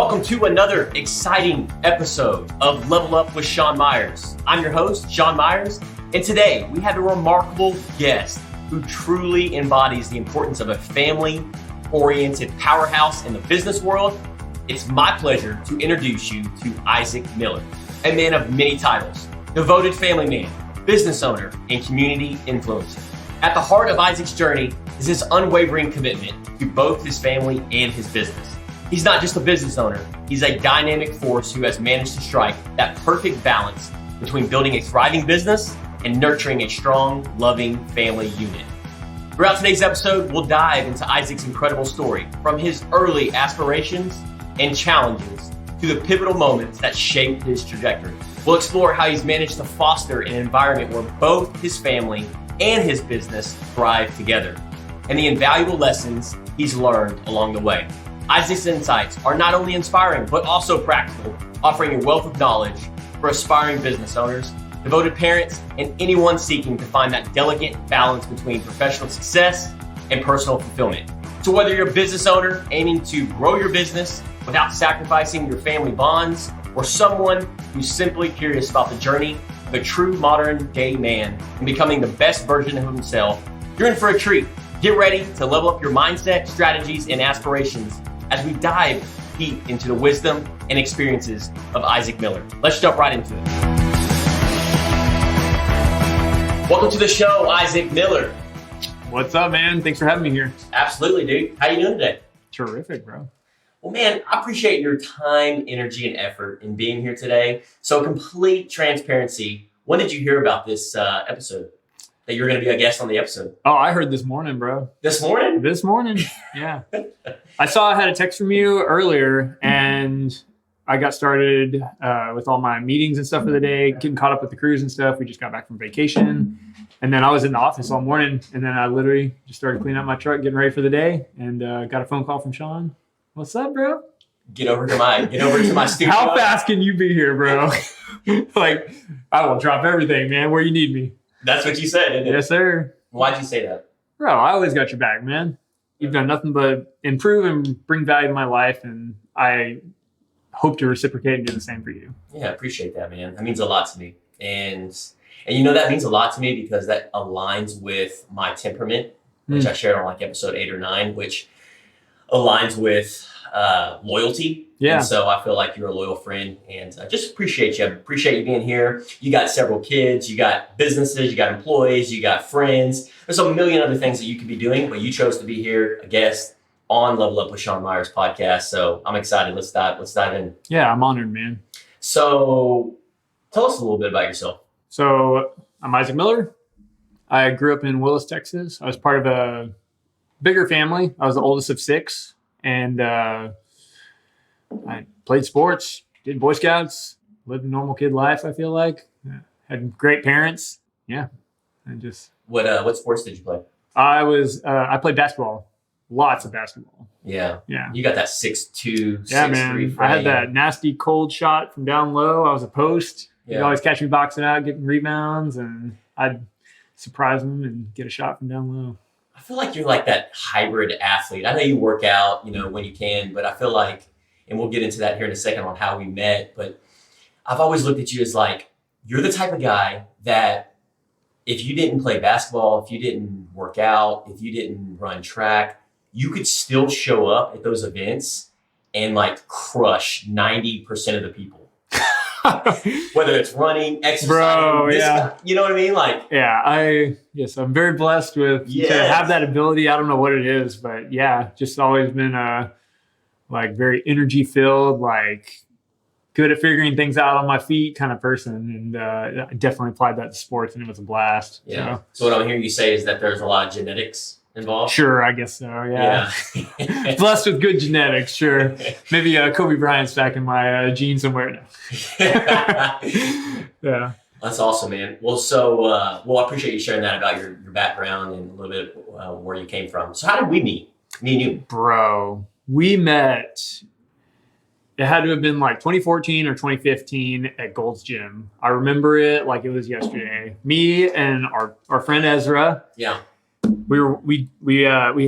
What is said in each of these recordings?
Welcome to another exciting episode of Level Up with Sean Meyers. I'm your host, Sean Meyers, and today we have a remarkable guest who truly embodies the importance of a family-oriented powerhouse in the business world. It's my pleasure to introduce you to Isaac Miller, a man of many titles, devoted family man, business owner, and community influencer. At the heart of Isaac's journey is his unwavering commitment to both his family and his business. He's not just a business owner, he's a dynamic force who has managed to strike that perfect balance between building a thriving business and nurturing a strong, loving family unit. Throughout today's episode, we'll dive into Isaac's incredible story, from his early aspirations and challenges to the pivotal moments that shaped his trajectory. We'll explore how he's managed to foster an environment where both his family and his business thrive together, and the invaluable lessons he's learned along the way. Isaac's insights are not only inspiring, but also practical, offering a wealth of knowledge for aspiring business owners, devoted parents, and anyone seeking to find that delicate balance between professional success and personal fulfillment. So whether you're a business owner aiming to grow your business without sacrificing your family bonds, or someone who's simply curious about the journey of a true modern day man and becoming the best version of himself, you're in for a treat. Get ready to level up your mindset, strategies, and aspirations as we dive deep into the wisdom and experiences of Isaac Miller. Let's jump right into it. Welcome to the show, Isaac Miller. What's up, man? Thanks for having me here. Absolutely, dude. How you doing today? Terrific, bro. Well, man, I appreciate your time, energy, and effort in being here today. So, complete transparency, when did you hear about this episode? That you're going to be a guest on the episode? Oh, I heard this morning, bro. This morning? This morning, yeah. I had a text from you earlier, and I got started with all my meetings and stuff for the day, getting caught up with the crews and stuff. We just got back from vacation, and then I was in the office all morning, and then I literally just started cleaning up my truck, getting ready for the day, and got a phone call from Sean. What's up, bro? Get over to my studio. How fast can you be here, bro? Like, I will drop everything, man, where you need me. That's what you said, didn't it? Yes, sir. Why'd you say that? Bro, I always got your back, man. You've done nothing but improve and bring value to my life, and I hope to reciprocate and do the same for you. Yeah, I appreciate that, man. That means a lot to me. And you know, that means a lot to me because that aligns with my temperament, which I shared on like episode 8 or 9, which aligns with loyalty. Yeah. And so I feel like you're a loyal friend, and I just appreciate you. I appreciate you being here. You got several kids, you got businesses, you got employees, you got friends. There's a million other things that you could be doing, but you chose to be here, a guest on Level Up with Sean Meyers podcast. So I'm excited. Let's dive in. Yeah, I'm honored, man. So tell us a little bit about yourself. So I'm Isaac Miller. I grew up in Willis, Texas. I was part of a bigger family. I was the oldest of 6, and I played sports, did Boy Scouts, lived a normal kid life, I feel like. Had great parents. Yeah. And just what sports did you play? I played basketball. Lots of basketball. Yeah. Yeah. You got that 6'2", yeah, 6'3" man. frame. I had that nasty cold shot from down low. I was a post. You'd always catch me boxing out, getting rebounds, and I'd surprise them and get a shot from down low. I feel like you're like that hybrid athlete. I know you work out, when you can, but I feel like, and we'll get into that here in a second on how we met, but I've always looked at you as like, you're the type of guy that if you didn't play basketball, if you didn't work out, if you didn't run track, you could still show up at those events and like crush 90% of the people. Whether it's running, exercising, bro, yeah. You know what I mean? Like, yeah, I'm very blessed to have that ability. I don't know what it is, but yeah, just always been like very energy filled, like good at figuring things out on my feet kind of person. And I definitely applied that to sports, and it was a blast. Yeah. So what I'm hearing you say is that there's a lot of genetics involved? Sure, I guess so, yeah. Blessed with good genetics, sure. Maybe Kobe Bryant's back in my genes somewhere. Yeah. That's awesome, man. Well, so I appreciate you sharing that about your background and a little bit where you came from. So how did we meet? Me and you. Bro, we met, it had to have been like 2014 or 2015 at Gold's Gym. I remember it like it was yesterday. Me and our friend Ezra. Yeah. We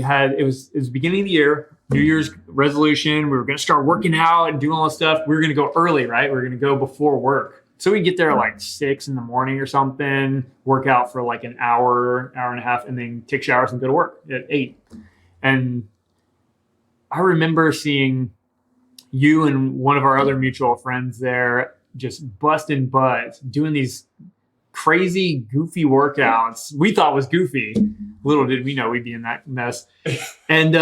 had it was the beginning of the year. New Year's resolution. We were going to start working out and doing all this stuff. We were going to go early, right? We were going to go before work. So we get there at like 6 a.m. or something, work out for like an hour, hour and a half, and then take showers and go to work at 8. And I remember seeing you and one of our other mutual friends there just busting butts, doing these crazy, goofy workouts we thought was goofy. Little did we know we'd be in that mess. And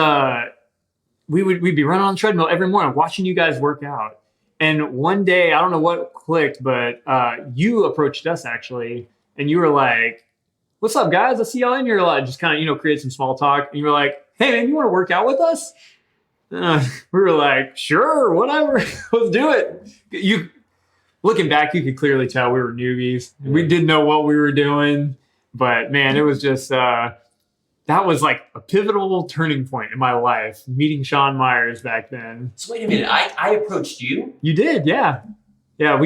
we'd be running on the treadmill every morning, watching you guys work out. And one day, I don't know what clicked, but you approached us actually, and you were like, "What's up, guys? I see y'all in here a lot." Just kind of, create some small talk. And you were like, "Hey, man, you want to work out with us?" We were like, "Sure, whatever, let's do it." Looking back, you could clearly tell we were newbies. We didn't know what we were doing, but man, it was just that was like a pivotal turning point in my life, meeting Sean Meyers back then. So wait a minute, I approached you? You did, yeah. Yeah,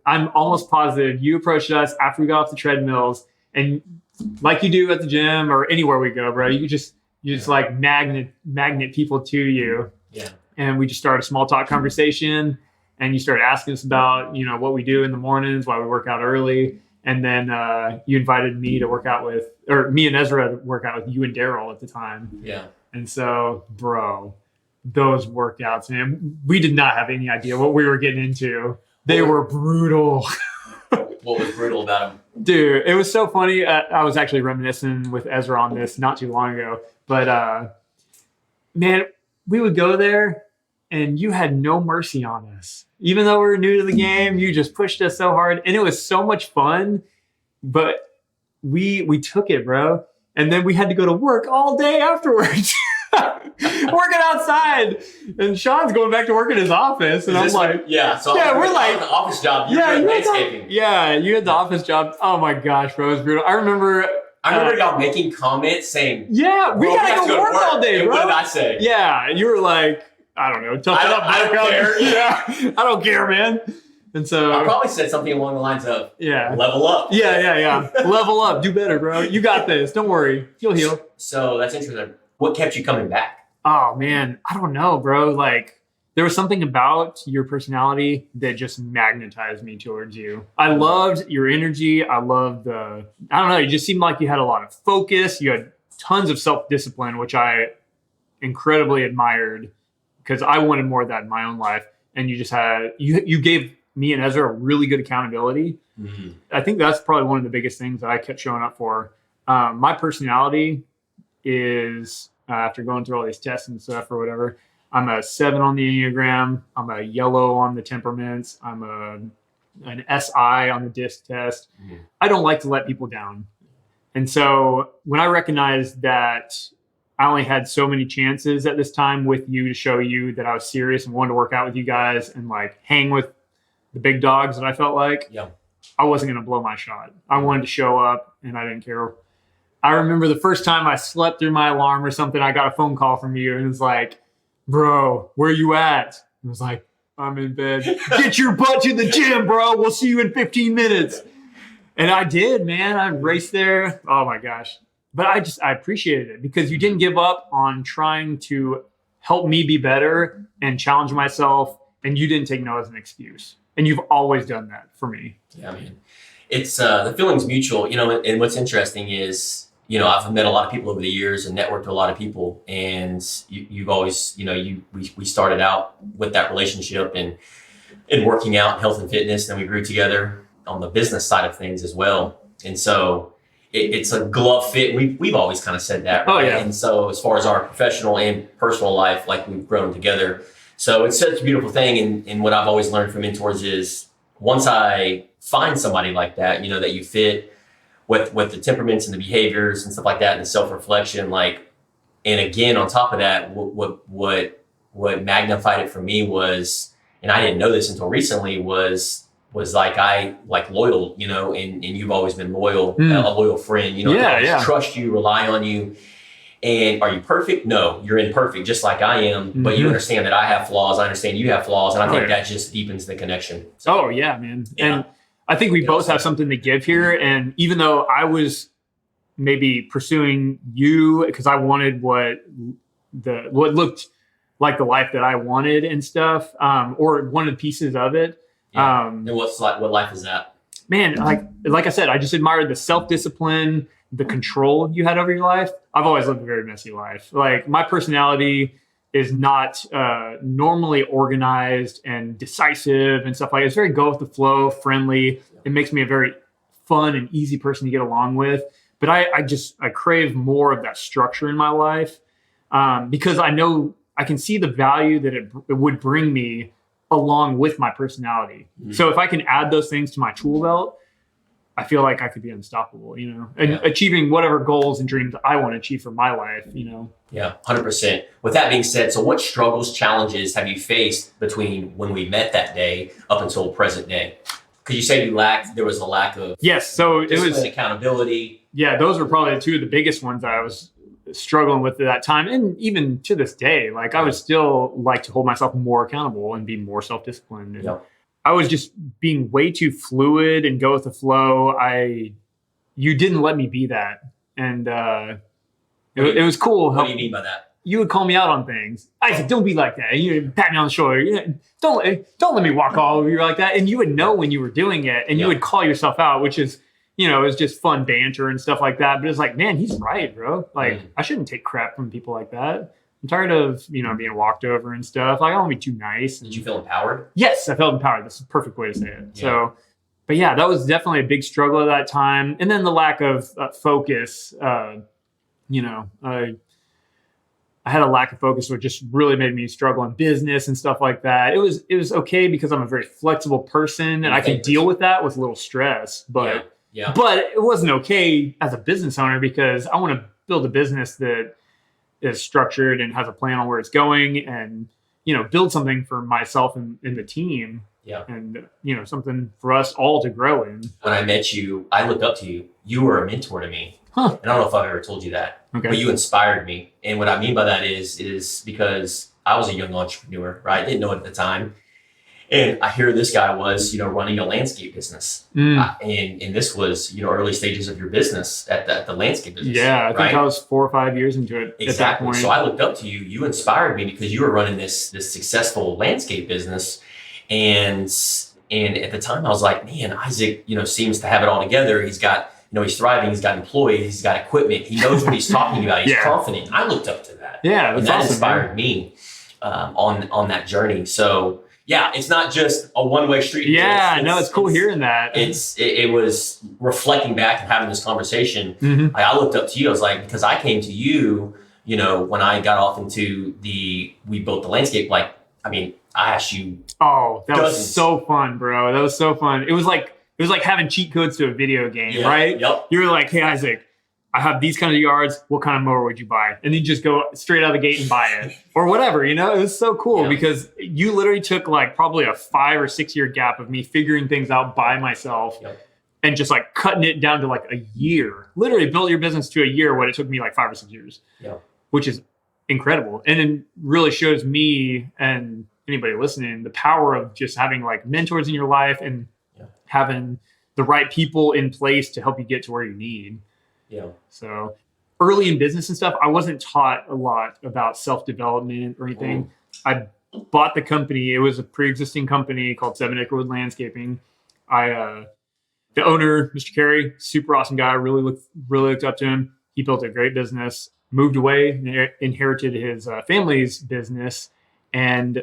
I'm almost positive you approached us after we got off the treadmills, and like you do at the gym or anywhere we go, bro, you just like magnet people to you. Yeah. And we just started a small talk conversation, and you started asking us about, what we do in the mornings, why we work out early. And then you invited me to work out with, or me and Ezra to work out with you and Daryl at the time. Yeah. And so, bro, those workouts, man, we did not have any idea what we were getting into. They were brutal. What was brutal about them? Dude, it was so funny. I was actually reminiscing with Ezra on this not too long ago. But, man, we would go there and you had no mercy on us. Even though we were new to the game, you just pushed us so hard. And it was so much fun. But we took it, bro. And then we had to go to work all day afterwards. Working outside. And Sean's going back to work in his office. And I'm like, we're like the office job. You had landscaping. You had the office job. Oh my gosh, bro. It was brutal. I remember y'all making comments saying, we gotta go work all day, bro. What did I say? Yeah, you were like, I don't know, tough it up. I don't care. Yeah, I don't care, man. And so I probably said something along the lines of, level up. Yeah. Level up. Do better, bro. You got this. Don't worry. You'll heal. So that's interesting. What kept you coming back? Oh, man. I don't know, bro. Like, there was something about your personality that just magnetized me towards you. I loved your energy. I loved I don't know, you just seemed like you had a lot of focus. You had tons of self-discipline, which I incredibly admired because I wanted more of that in my own life. And you just had, you gave me and Ezra really good accountability. Mm-hmm. I think that's probably one of the biggest things that I kept showing up for. My personality is, after going through all these tests and stuff or whatever, I'm a 7 on the Enneagram. I'm a yellow on the temperaments. I'm an SI on the DISC test. Mm-hmm. I don't like to let people down. And so when I recognized that I only had so many chances at this time with you to show you that I was serious and wanted to work out with you guys and like hang with the big dogs that I felt like, I wasn't going to blow my shot. I wanted to show up and I didn't care. I remember the first time I slept through my alarm or something, I got a phone call from you and it was like, "Bro, where you at?" I was like, "I'm in bed." "Get your butt to the gym, bro. We'll see you in 15 minutes. And I did, man. I raced there. Oh my gosh. But I appreciated it because you didn't give up on trying to help me be better and challenge myself. And you didn't take no as an excuse. And you've always done that for me. Yeah, man. It's the feeling's mutual, and what's interesting is, I've met a lot of people over the years and networked with a lot of people. And you've always, we started out with that relationship and working out, health and fitness. Then we grew together on the business side of things as well. And so it's a glove fit. We've always kind of said that. Right? Oh, yeah. And so as far as our professional and personal life, like we've grown together. So it's such a beautiful thing. And what I've always learned from mentors is once I find somebody like that, that you fit with the temperaments and the behaviors and stuff like that and the self-reflection, and again, on top of that, what magnified it for me was, and I didn't know this until recently, was I loyal, and you've always been loyal, a loyal friend, trust you, rely on you. And are you perfect? No, you're imperfect, just like I am. But you understand that I have flaws. I understand you have flaws. And I think that just deepens the connection. So, yeah, man. Yeah. And I think we both have something to give here. And even though I was maybe pursuing you because I wanted what looked like the life that I wanted and stuff, or wanted pieces of it. Yeah. And what life is that? Man, like I said, I just admired the self-discipline, the control you had over your life. I've always lived a very messy life. Like my personality is not normally organized and decisive and stuff like that. It's very go with the flow, friendly. It makes me a very fun and easy person to get along with. But I crave more of that structure in my life because I know I can see the value that it would bring me along with my personality. Mm-hmm. So if I can add those things to my tool belt, I feel like I could be unstoppable, and achieving whatever goals and dreams I want to achieve for my life, Yeah, 100%. With that being said, so what struggles, challenges have you faced between when we met that day up until present day? Because you say there was a lack of it was accountability. Yeah, those were probably two of the biggest ones that I was struggling with at that time. And even to this day, like I would still like to hold myself more accountable and be more self-disciplined. And I was just being way too fluid and go with the flow. You didn't let me be that. And it was cool. What do you mean by that? You would call me out on things. I said, don't be like that. And you would pat me on the shoulder. Don't let me walk all over you like that. And you would know when you were doing it and you would call yourself out, which is, it was just fun banter and stuff like that. But it's like, man, he's right, bro. Like I shouldn't take crap from people like that. I'm tired of, being walked over and stuff. Like I don't want to be too nice. Did you feel empowered? Yes, I felt empowered. That's the perfect way to say it. Yeah. So, but yeah, that was definitely a big struggle at that time. And then the lack of focus, I had a lack of focus, which just really made me struggle in business and stuff like that. It was okay because I'm a very flexible person and I can deal with that with a little stress, but it wasn't okay as a business owner because I want to build a business that is structured and has a plan on where it's going and, build something for myself and the team. Yeah. And, something for us all to grow in. When I met you, I looked up to you. You were a mentor to me. Huh. And I don't know if I've ever told you that, but you inspired me. And what I mean by that is because I was a young entrepreneur, right? I didn't know it at the time. And I hear this guy was, running a landscape business. And this was, early stages of your business at the landscape business. Yeah, I think I was 4 or 5 years into it. Exactly. At that point. So I looked up to you. You inspired me because you were running this successful landscape business. And at the time I was like, man, Isaac, seems to have it all together. He's got, he's thriving. He's got employees. He's got equipment. He knows what he's talking about. He's confident. I looked up to that. Yeah, and that inspired me on that journey. So yeah, it's not just a one-way street. Yeah, it's cool hearing that. It was reflecting back and having this conversation. Mm-hmm. I looked up to you. I was like, because I came to you, when I got off into we built the landscape. Like, I asked you. Oh, that was so fun, bro. That was so fun. It was like having cheat codes to a video game, right? Yep. You were like, hey, Isaac, I have these kind of yards. What kind of mower would you buy? And then just go straight out of the gate and buy it or whatever, It was so cool because you literally took like probably a 5 or 6 year gap of me figuring things out by myself and just like cutting it down to like a year. Literally built your business to a year when it took me like 5 or 6 years, which is incredible. And it really shows me and anybody listening the power of just having like mentors in your life and having the right people in place to help you get to where you need. Yeah. So early in business and stuff, I wasn't taught a lot about self-development or anything. I bought the company. It was a pre-existing company called 7 Acre Wood Landscaping. The owner, Mr. Carey, super awesome guy. Really looked up to him. He built a great business, moved away, inherited his family's business, and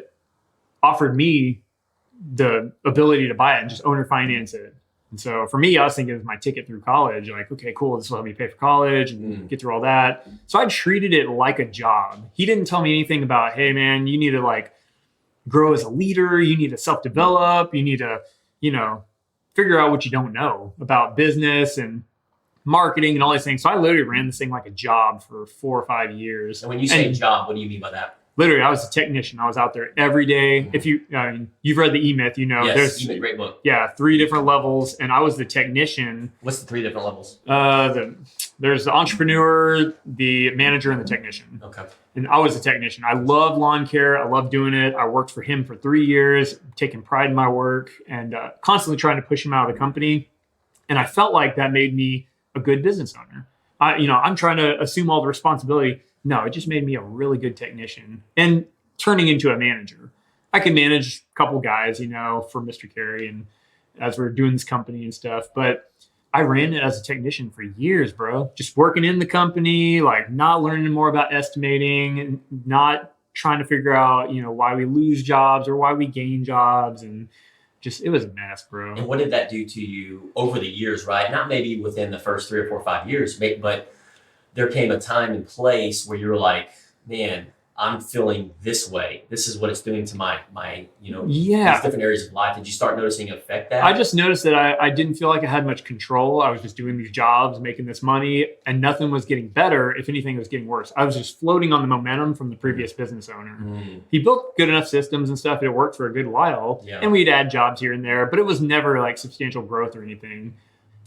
offered me the ability to buy it and just owner finance it. And so for me, I was thinking it was my ticket through college. Like, okay, cool. This will help me pay for college and get through all that. So I treated it like a job. He didn't tell me anything about, hey man, you need to like grow as a leader. You need to self-develop. You need to, figure out what you don't know about business and marketing and all these things. So I literally ran this thing like a job for 4 or 5 years. And when you say job, what do you mean by that? Literally, I was a technician. I was out there every day. If you've read the E-Myth, Yes, there's E-Myth, great book. Yeah, 3 different levels, and I was the technician. What's the 3 different levels? There's the entrepreneur, the manager, and the technician. Okay. And I was the technician. I love lawn care. I love doing it. I worked for him for 3 years, taking pride in my work, and constantly trying to push him out of the company. And I felt like that made me a good business owner. I'm trying to assume all the responsibility. No, it just made me a really good technician. And turning into a manager. I could manage a couple guys, for Mr. Carey and as we're doing this company and stuff, but I ran it as a technician for years, bro. Just working in the company, like not learning more about estimating and not trying to figure out, why we lose jobs or why we gain jobs. And just, it was a mess, bro. And what did that do to you over the years, right? Not maybe within the first 3 or 4 or 5 years, but there came a time and place where you were like, man, I'm feeling this way. This is what it's doing to my these different areas of life. Did you start noticing it affect that? I just noticed that I didn't feel like I had much control. I was just doing these jobs, making this money, and nothing was getting better. If anything, it was getting worse. I was just floating on the momentum from the previous business owner. He built good enough systems and stuff. It worked for a good while, and we'd add jobs here and there, but it was never like substantial growth or anything.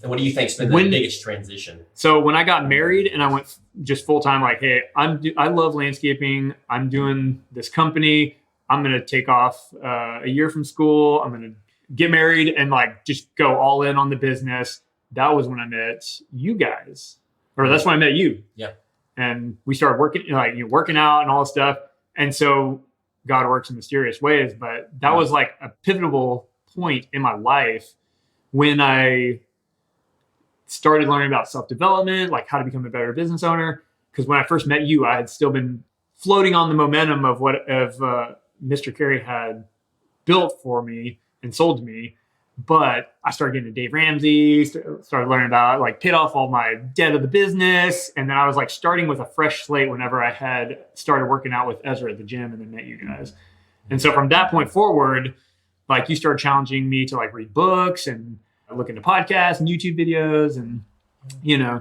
And what do you think's been the biggest transition? So when I got married and I went just full time, like, hey, I love landscaping. I'm doing this company. I'm going to take off a year from school. I'm going to get married and like just go all in on the business. That was when I met you guys, or that's when I met you. Yeah. And we started working out and all this stuff. And so God works in mysterious ways, but that was like a pivotal point in my life when I started learning about self-development, like how to become a better business owner. Because when I first met you, I had still been floating on the momentum of what Mr. Carey had built for me and sold to me. But I started getting to Dave Ramsey, started learning about, like, paid off all my debt of the business. And then I was like starting with a fresh slate whenever I had started working out with Ezra at the gym and then met you guys. And so from that point forward, like, you started challenging me to like read books and look into podcasts and YouTube videos and,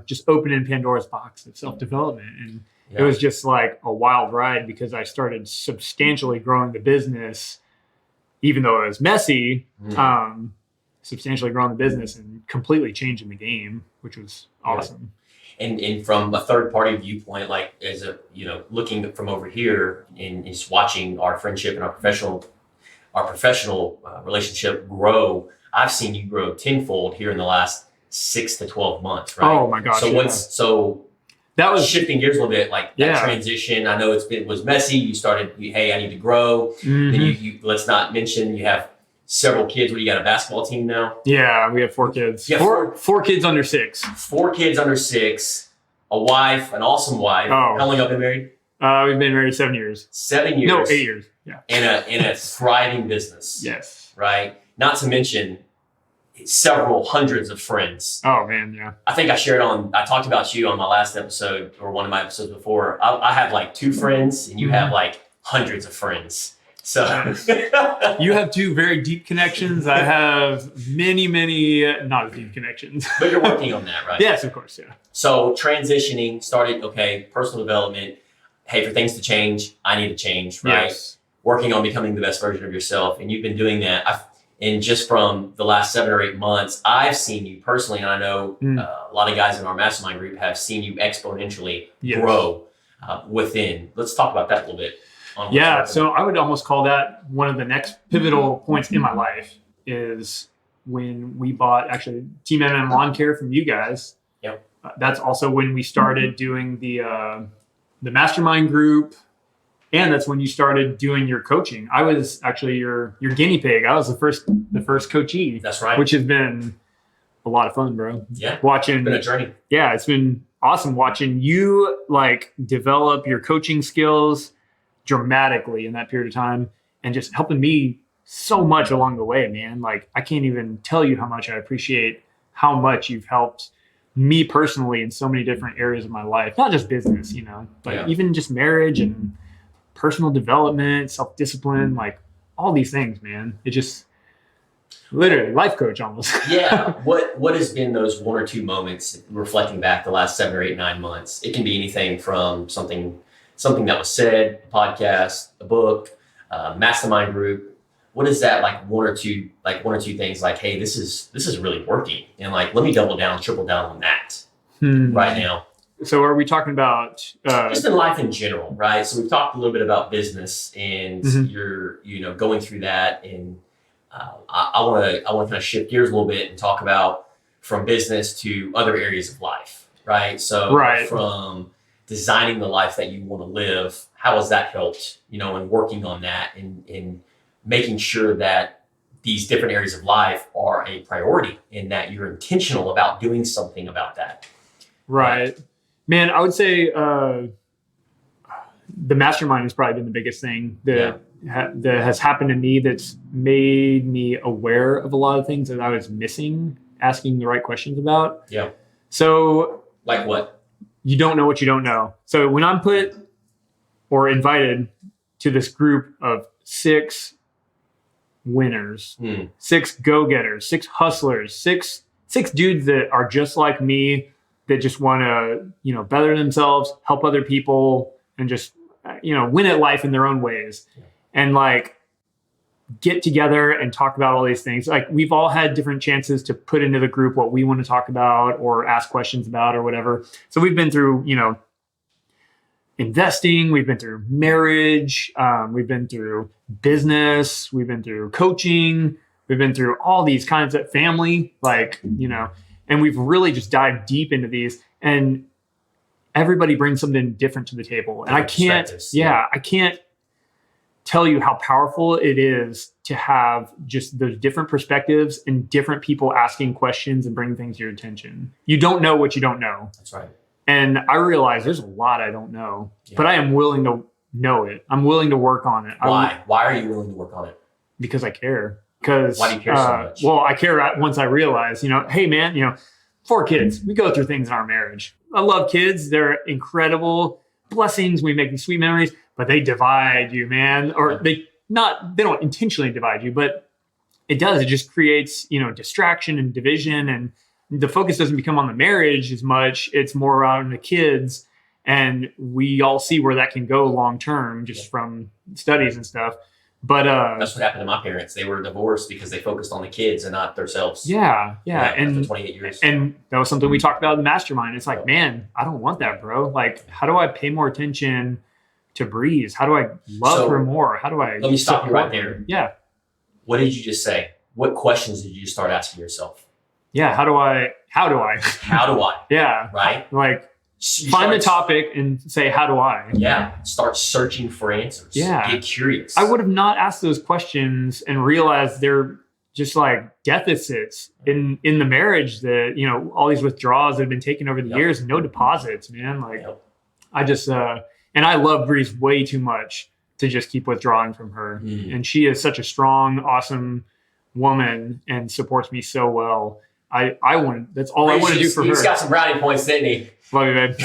just opening Pandora's box of self-development. And it was just like a wild ride because I started substantially growing the business, even though it was messy, substantially growing the business and completely changing the game, which was awesome. And from a third party viewpoint, like as looking from over here and just watching our friendship and our professional relationship grow, I've seen you grow tenfold here in the last 6 to 12 months, right? Oh my gosh. So that was shifting gears a little bit, like that transition. I know it was messy. You started, hey, I need to grow. Then you let's not mention you have several kids. What, you got a basketball team now? Yeah, we have 4 kids. Four kids under 6. 4 kids under 6, a wife, an awesome wife. Oh. How long have you been married? We've been married 7 years. 7 years. No, 8 years. Yeah. In a thriving business. Yes. Right. Not to mention several hundreds of friends. Oh man, yeah. I think I talked about you on my last episode or one of my episodes before. I have like 2 friends and you have like hundreds of friends. So you have 2 very deep connections. I have many not as deep connections. But you're working on that, right? Yes, of course, yeah. So transitioning, started, personal development. Hey, for things to change, I need to change, right? Yes. Working on becoming the best version of yourself. And you've been doing that. And just from the last 7 or 8 months, I've seen you personally, and I know a lot of guys in our mastermind group have seen you exponentially grow within. Let's talk about that a little bit. Yeah, so I would almost call that one of the next pivotal points in my life is when we bought actually Team MM Lawn Care from you guys. Yep. That's also when we started doing the mastermind group. And that's when you started doing your coaching. I was actually your guinea pig. I was the first coachee. That's right. Which has been a lot of fun, bro. Yeah. It's been a journey. Yeah, it's been awesome watching you like develop your coaching skills dramatically in that period of time and just helping me so much along the way, man. Like, I can't even tell you how much I appreciate how much you've helped me personally in so many different areas of my life. Not just business, but even just marriage and personal development, self-discipline, like all these things, man. It just literally life coach almost. Yeah. What has been those 1 or 2 moments reflecting back the last 7 or 8, 9 months? It can be anything from something that was said, a podcast, a book, mastermind group. What is that, like one or two things like, hey, this is really working. And like, let me double down, triple down on that right now. So are we talking about just in life in general, right? So we've talked a little bit about business, and you're going through that, and I want to kind of shift gears a little bit and talk about from business to other areas of life, right? So from designing the life that you want to live, how has that helped, in working on that and in making sure that these different areas of life are a priority and that you're intentional about doing something about that? Right. Man, I would say the mastermind has probably been the biggest thing that has happened to me that's made me aware of a lot of things that I was missing, asking the right questions about. Yeah. So, like what? You don't know what you don't know. So when I'm put or invited to this group of 6 winners, 6 go-getters, 6 hustlers, six dudes that are just like me, that just want to, better themselves, help other people, and just, win at life in their own ways. Yeah. And like get together and talk about all these things. Like we've all had different chances to put into the group what we want to talk about or ask questions about or whatever. So we've been through, investing, we've been through marriage, we've been through business, we've been through coaching, we've been through all these kinds of family, and we've really just dived deep into these, and everybody brings something different to the table. And I can't tell you how powerful it is to have just those different perspectives and different people asking questions and bringing things to your attention. You don't know what you don't know. That's right. And I realize there's a lot I don't know, but I am willing to know it. I'm willing to work on it. Why? Why are you willing to work on it? Because I care. Because why do you care so much? Well, I care once I realize, hey man, 4 kids, we go through things in our marriage. I love kids. They're incredible blessings. We make these sweet memories, but they divide you, man. Or they don't intentionally divide you, but it does. It just creates, distraction and division, and the focus doesn't become on the marriage as much. It's more around the kids. And we all see where that can go long term just from studies and stuff. But that's what happened to my parents. They were divorced because they focused on the kids and not themselves. Yeah. And after 28 years. And that was something we talked about in the mastermind. It's like, man, I don't want that, bro. Like, how do I pay more attention to Breeze? How do I love her more? How do I let me stop you right there. Yeah. What did you just say? What questions did you start asking yourself? Yeah. How do I? Yeah. Right. Like, find the topic and say, how do I? Yeah. Start searching for answers. Yeah. Get curious. I would have not asked those questions and realized they're just like deficits in the marriage that, all these withdrawals that have been taken over the years, no deposits, man. Like I just, and I love Breeze way too much to just keep withdrawing from her. And she is such a strong, awesome woman and supports me so well. That's all I want to do for her. He's got some brownie points, didn't he? Love you, babe.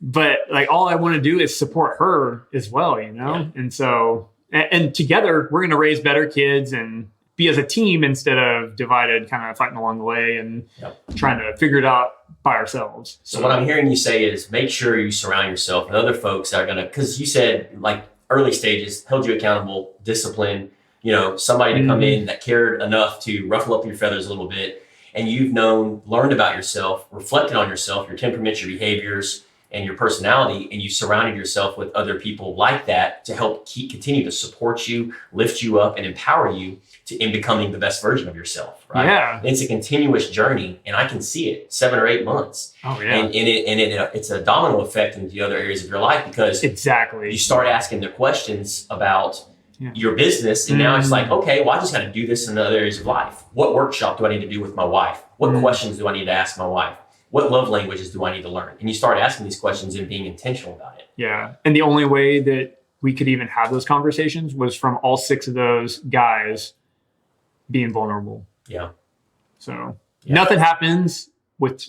But like all I want to do is support her as well, And so, and together we're going to raise better kids and be as a team instead of divided, kind of fighting along the way and trying to figure it out by ourselves. So what I'm hearing you say is make sure you surround yourself with other folks that are going to, because you said like early stages, held you accountable, discipline, somebody to come in that cared enough to ruffle up your feathers a little bit. And you've learned about yourself, reflected on yourself, your temperaments, your behaviors, and your personality, and you surrounded yourself with other people like that to help continue to support you, lift you up, and empower you in becoming the best version of yourself, right? Yeah. It's a continuous journey, and I can see it, 7 or 8 months. Oh, yeah. And it's a domino effect into the other areas of your life because you start asking the questions about your business. And now it's like, okay, well, I just got to do this in other areas of life. What workshop do I need to do with my wife? What questions do I need to ask my wife? What love languages do I need to learn? And you start asking these questions and being intentional about it. Yeah. And the only way that we could even have those conversations was from all 6 of those guys being vulnerable. Yeah. So nothing happens with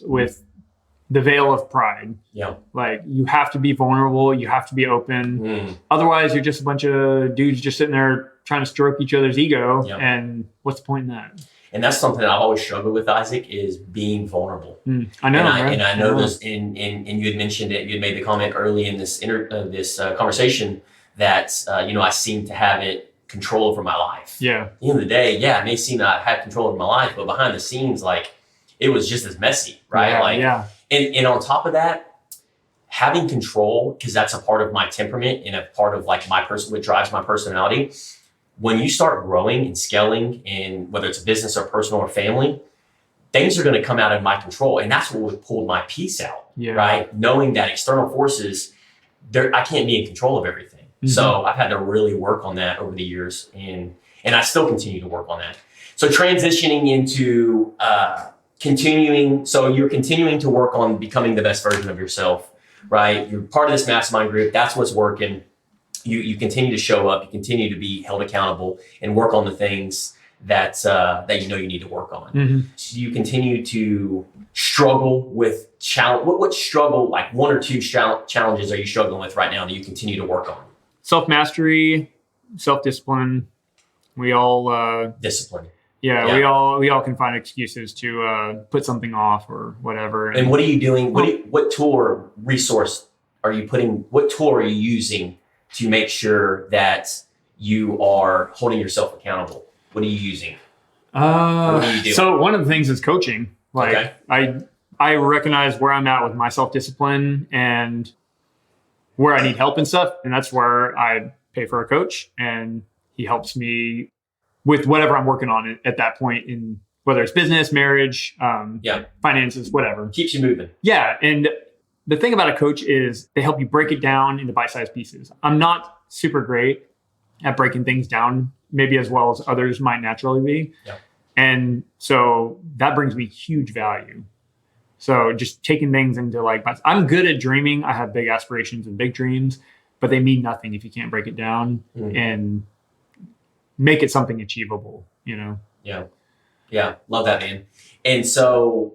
the veil of pride. Yeah. Like you have to be vulnerable. You have to be open. Otherwise, you're just a bunch of dudes just sitting there trying to stroke each other's ego. Yeah. And what's the point in that? And that's something I've always struggled with, Isaac, is being vulnerable. I know. And I know this, and you had mentioned it, you had made the comment early in this conversation that, I seem to have control over my life. Yeah. At the end of the day, I may seem to have control over my life, but behind the scenes, like it was just as messy, right? And on top of that, having control, because that's a part of my temperament and a part of like what drives my personality. When you start growing and scaling, and whether it's a business or personal or family, things are going to come out of my control. And that's what pulled my peace out. right? Knowing that external forces, I can't be in control of everything. Mm-hmm. So I've had to really work on that over the years, and I still continue to work on that. So transitioning into so you're continuing to work on becoming the best version of yourself, right? You're part of this mastermind group. That's what's working. You continue to show up. You continue to be held accountable and work on the things that you know you need to work on. Mm-hmm. So you continue to struggle with challenge. What struggle, like one or two challenges are you struggling with right now that you continue to work on? Self-mastery, self-discipline. We all discipline. Yeah, we all can find excuses to put something off or whatever. And what are you doing? What tool or resource are you putting? What tool are you using to make sure that you are holding yourself accountable? What are you using? What are you doing? So one of the things is coaching. Like I recognize where I'm at with my self-discipline and where I need help and stuff, and that's where I pay for a coach, and he helps me with whatever I'm working on at that point, in whether it's business, marriage, finances, whatever. Keeps you moving. Yeah. And the thing about a coach is they help you break it down into bite-sized pieces. I'm not super great at breaking things down, maybe as well as others might naturally be. Yeah. And so that brings me huge value. So just taking things into I'm good at dreaming. I have big aspirations and big dreams, but they mean nothing if you can't break it down and make it something achievable, you know? Yeah. Yeah. Love that, man. And so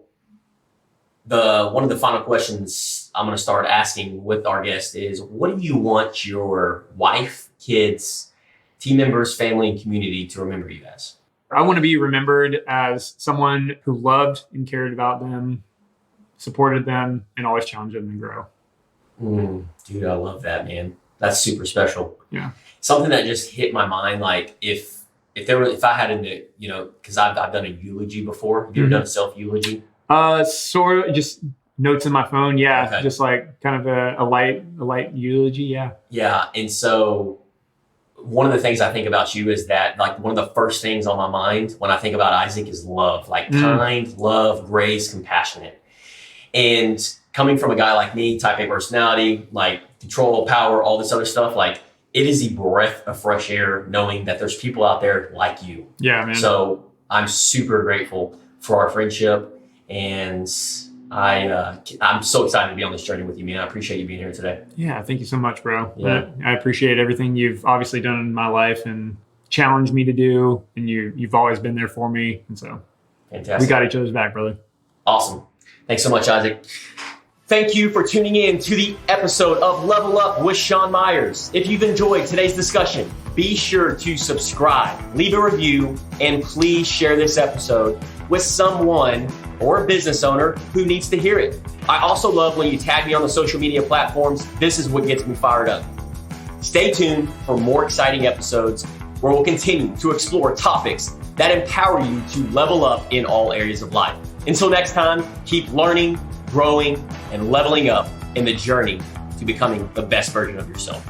one of the final questions I'm going to start asking with our guest is, what do you want your wife, kids, team members, family, and community to remember you as? I want to be remembered as someone who loved and cared about them, supported them, and always challenged them to grow. Dude, I love that, man. That's super special. Yeah. Something that just hit my mind, like if I had to, because I've done a eulogy before. Have you ever done a self-eulogy? Sort of just notes in my phone. Yeah. Okay. Just like kind of a light eulogy. Yeah. Yeah. And so one of the things I think about you is that one of the first things on my mind when I think about Isaac is love, kind, love, grace, compassionate. And coming from a guy like me, type A personality, control, power, all this other stuff, it is a breath of fresh air knowing that there's people out there like you. Yeah, man. So I'm super grateful for our friendship, and I'm so excited to be on this journey with you, man. I appreciate you being here today. Yeah, thank you so much, bro. Yeah. I appreciate everything you've obviously done in my life and challenged me to do, and you've always been there for me. And so fantastic. We got each other's back, brother. Awesome. Thanks so much, Isaac. Thank you for tuning in to the episode of Level Up with Sean Meyers. If you've enjoyed today's discussion, be sure to subscribe, leave a review, and please share this episode with someone or a business owner who needs to hear it. I also love when you tag me on the social media platforms. This is what gets me fired up. Stay tuned for more exciting episodes where we'll continue to explore topics that empower you to level up in all areas of life. Until next time, keep learning, growing, and leveling up in the journey to becoming the best version of yourself.